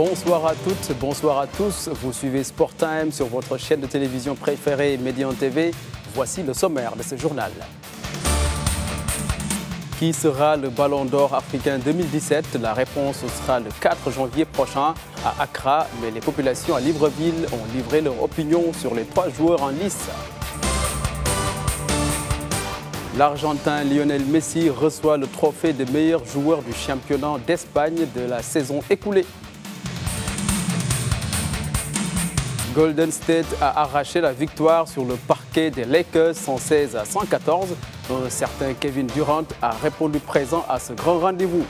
Bonsoir à toutes, bonsoir à tous. Vous suivez Sport Time sur votre chaîne de télévision préférée Médian TV. Voici le sommaire de ce journal. Qui sera le Ballon d'Or africain 2017? La réponse sera le 4 janvier prochain à Accra, mais les populations à Libreville ont livré leur opinion sur les 3 joueurs en lice. L'Argentin Lionel Messi reçoit le trophée de meilleur joueur du championnat d'Espagne de la saison écoulée. Golden State a arraché la victoire sur le parquet des Lakers 116 à 114. Un certain Kevin Durant a répondu présent à ce grand rendez-vous.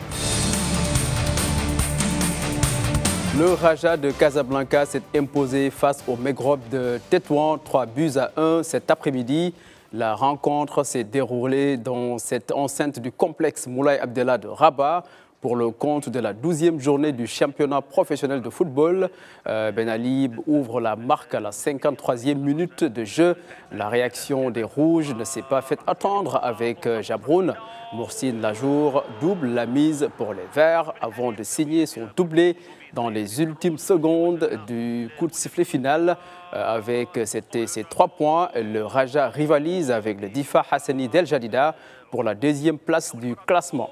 Le Raja de Casablanca s'est imposé face au Maghreb de Tétouan, 3-1 cet après-midi. La rencontre s'est déroulée dans cette enceinte du complexe Moulay Abdellah de Rabat pour le compte de la 12e journée du championnat professionnel de football. Ben Ali ouvre la marque à la 53e minute de jeu. La réaction des Rouges ne s'est pas fait attendre avec Jabroun. Moursine Lajour double la mise pour les Verts avant de signer son doublé dans les ultimes secondes du coup de sifflet final. Avec ces 3 points, le Raja rivalise avec le Difa Hassani d'El Jadida pour la 2e place du classement.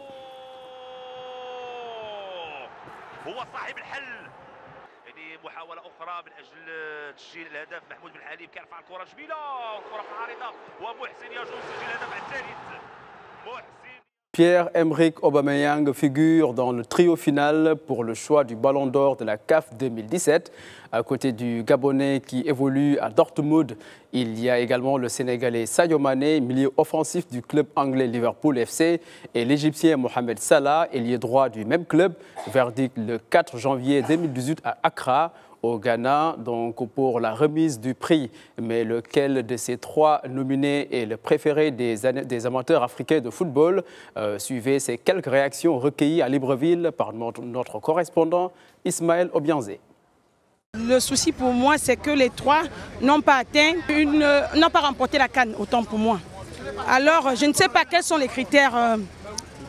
هو صاحب الحل يعني محاوله اخرى من اجل تسجيل الهدف. محمود بن حليم كيرفع الكره جميله كره عارضه ومحسن يجوز تسجيل الهدف الثالث. محسن Pierre-Emerick Aubameyang figure dans le trio final pour le choix du Ballon d'Or de la CAF 2017. À côté du Gabonais qui évolue à Dortmund, il y a également le Sénégalais Sadio Mané, milieu offensif du club anglais Liverpool FC, et l'Égyptien Mohamed Salah, ailier droit du même club. Verdict le 4 janvier 2018 à Accra, au Ghana, donc pour la remise du prix. Mais lequel de ces 3 nominés est le préféré des amateurs africains de football? Suivez ces quelques réactions recueillies à Libreville par notre correspondant Ismaël Obianzé. Le souci pour moi, c'est que les 3 n'ont pas n'ont pas remporté la CAN, autant pour moi. Alors, je ne sais pas quels sont les critères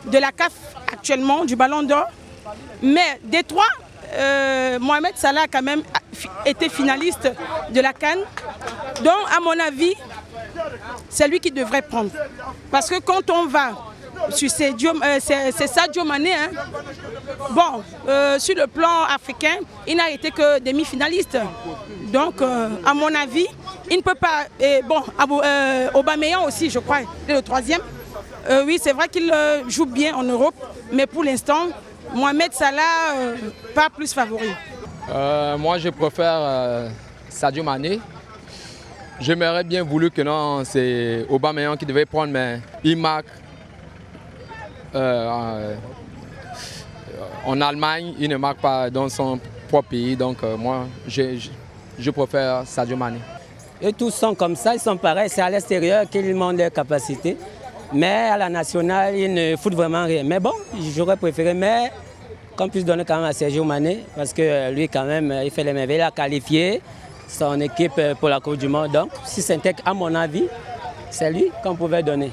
de la CAF actuellement, du Ballon d'Or, mais des 3, Mohamed Salah a quand même été finaliste de la CAN. Donc, à mon avis, c'est lui qui devrait prendre. Parce que quand on va sur c'est Sadio Mané, hein. Bon, sur le plan africain, il n'a été que demi-finaliste. Donc, à mon avis, il ne peut pas... bon, Aubameyang aussi, je crois, est le 3e. Oui, c'est vrai qu'il joue bien en Europe, mais pour l'instant, Mohamed Salah, pas plus favori. Moi, je préfère Sadio Mané. J'aimerais bien voulu que non, c'est Aubameyang qui devait prendre, mais il marque en Allemagne, il ne marque pas dans son propre pays. Donc moi, je préfère Sadio Mané. Et tous sont comme ça, ils sont pareils. C'est à l'extérieur qu'ils montrent leurs capacités. Mais à la nationale, ils ne foutent vraiment rien. Mais bon, j'aurais préféré, mais qu'on puisse donner quand même à Sadio Mané, parce que lui quand même, il fait les merveilles, il a qualifié son équipe pour la Coupe du Monde. Donc, si c'était à mon avis, c'est lui qu'on pouvait donner.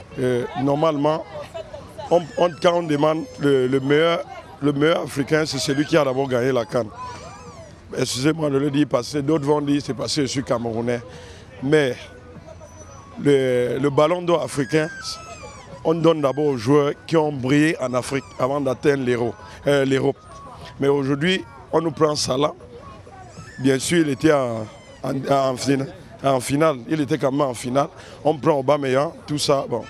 Normalement, quand on demande le meilleur africain, c'est celui qui a d'abord gagné la CAN. Excusez-moi de le dire, parce que d'autres vont dire c'est parce que je suis camerounais. Mais le Ballon d'Or africain, on donne d'abord aux joueurs qui ont brillé en Afrique avant d'atteindre l'Europe. Mais aujourd'hui, on nous prend Salah. Bien sûr, il était en finale. Il était quand même en finale. On prend Aubameyang, tout ça. Bon.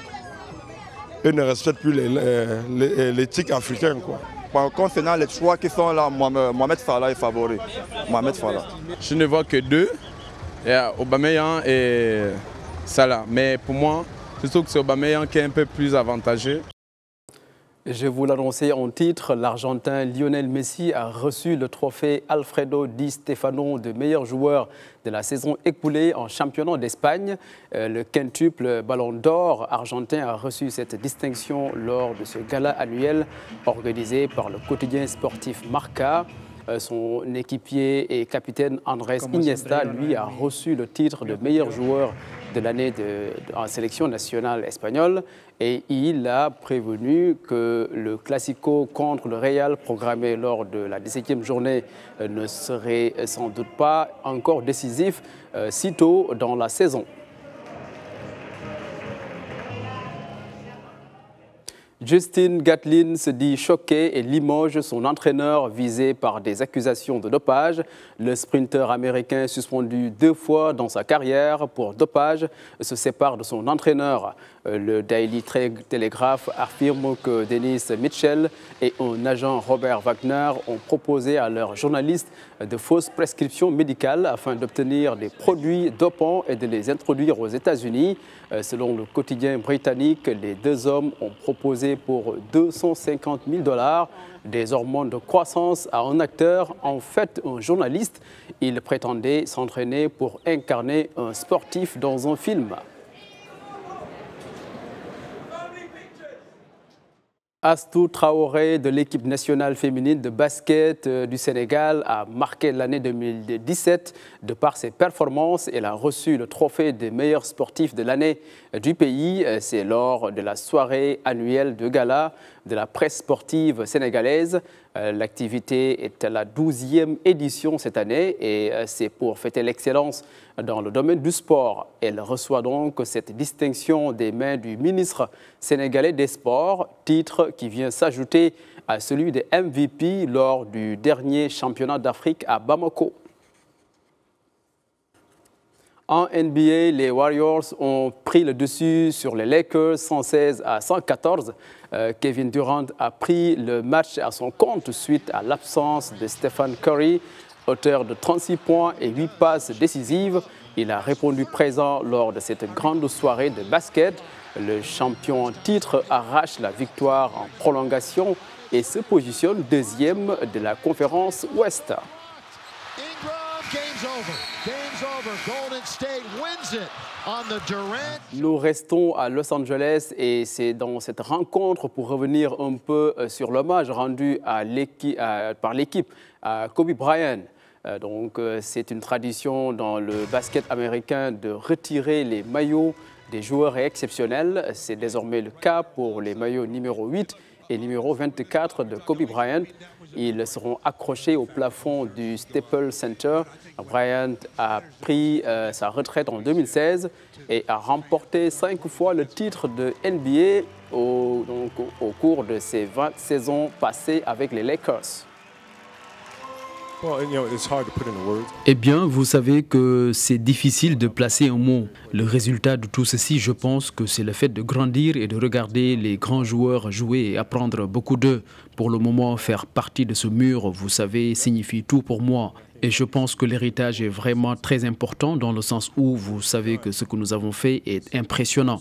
Eux ne respectent plus l'éthique africaine, quoi. Concernant les 3 qui sont là, Mohamed Salah est favori. Mohamed Salah. Je ne vois que 2, Aubameyang et Salah. Mais pour moi, je trouve que c'est Aubameyang qui est un peu plus avantageux. Je vous l'annonçais en titre, l'Argentin Lionel Messi a reçu le trophée Alfredo Di Stefano de meilleur joueur de la saison écoulée en championnat d'Espagne. Le quintuple Ballon d'Or argentin a reçu cette distinction lors de ce gala annuel organisé par le quotidien sportif Marca. Son équipier et capitaine Andrés Iniesta, lui, a reçu le titre de meilleur joueur de l'année en sélection nationale espagnole. Et il a prévenu que le Classico contre le Real, programmé lors de la 17e journée, ne serait sans doute pas encore décisif si tôt dans la saison. Justin Gatlin se dit choqué et limoge son entraîneur visé par des accusations de dopage. Le sprinter américain suspendu 2 fois dans sa carrière pour dopage se sépare de son entraîneur. Le Daily Telegraph affirme que Dennis Mitchell et un agent Robert Wagner ont proposé à leurs journalistes de fausses prescriptions médicales afin d'obtenir des produits dopants et de les introduire aux États-Unis. Selon le quotidien britannique, les 2 hommes ont proposé pour 250 000 $ des hormones de croissance à un acteur, en fait un journaliste. Il prétendait s'entraîner pour incarner un sportif dans un film. Astou Traoré de l'équipe nationale féminine de basket du Sénégal a marqué l'année 2017 de par ses performances. Elle a reçu le trophée des meilleurs sportifs de l'année du pays. C'est lors de la soirée annuelle de gala de la presse sportive sénégalaise. L'activité est à la 12e édition cette année et c'est pour fêter l'excellence dans le domaine du sport. Elle reçoit donc cette distinction des mains du ministre sénégalais des Sports, titre qui vient s'ajouter à celui des MVP lors du dernier championnat d'Afrique à Bamako. En NBA, les Warriors ont pris le dessus sur les Lakers 116 à 114. Kevin Durant a pris le match à son compte suite à l'absence de Stephen Curry, auteur de 36 points et 8 passes décisives. Il a répondu présent lors de cette grande soirée de basket. Le champion en titre arrache la victoire en prolongation et se positionne 2e de la conférence Ouest. Nous restons à Los Angeles et c'est dans cette rencontre pour revenir un peu sur l'hommage rendu par l'équipe à Kobe Bryant. Donc c'est une tradition dans le basket américain de retirer les maillots des joueurs exceptionnels. C'est désormais le cas pour les maillots numéro 8 et numéro 24 de Kobe Bryant. Ils seront accrochés au plafond du Staples Center. Bryant a pris sa retraite en 2016 et a remporté 5 fois le titre de NBA au cours de ses 20 saisons passées avec les Lakers. Eh bien, vous savez que c'est difficile de placer un mot. Le résultat de tout ceci, je pense que c'est le fait de grandir et de regarder les grands joueurs jouer et apprendre beaucoup d'eux. Pour le moment, faire partie de ce mur, vous savez, signifie tout pour moi. Et je pense que l'héritage est vraiment très important dans le sens où vous savez que ce que nous avons fait est impressionnant.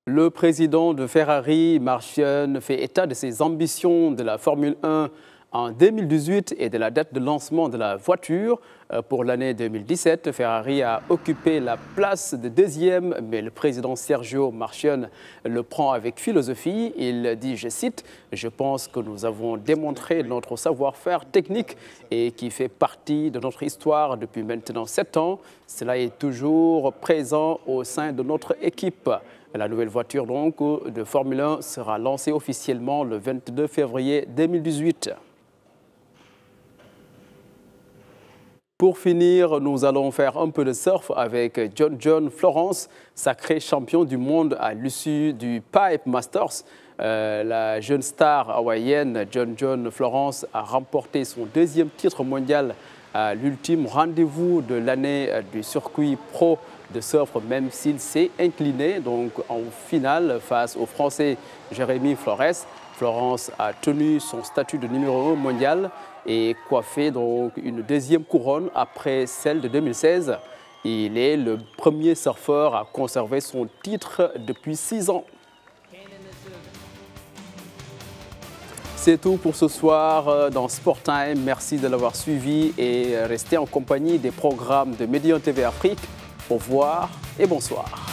Le président de Ferrari, Mark Webber, fait état de ses ambitions de la Formule 1 en 2018 et de la date de lancement de la voiture. Pour l'année 2017, Ferrari a occupé la place de 2e, mais le président Sergio Marchionne le prend avec philosophie. Il dit, je cite, « Je pense que nous avons démontré notre savoir-faire technique et qui fait partie de notre histoire depuis maintenant 7 ans. Cela est toujours présent au sein de notre équipe. » La nouvelle voiture donc, de Formule 1 sera lancée officiellement le 22 février 2018. Pour finir, nous allons faire un peu de surf avec John Florence, sacré champion du monde à l'issue du Pipe Masters. La jeune star hawaïenne John Florence a remporté son 2e titre mondial à l'ultime rendez-vous de l'année du circuit pro de surf, même s'il s'est incliné donc en finale face au Français Jérémy Flores. Florence a tenu son statut de numéro 1 mondial et coiffé donc une 2e couronne après celle de 2016. Il est le premier surfeur à conserver son titre depuis 6 ans. C'est tout pour ce soir dans Sport Time. Merci de l'avoir suivi et restez en compagnie des programmes de Médian TV Afrique. Au revoir et bonsoir.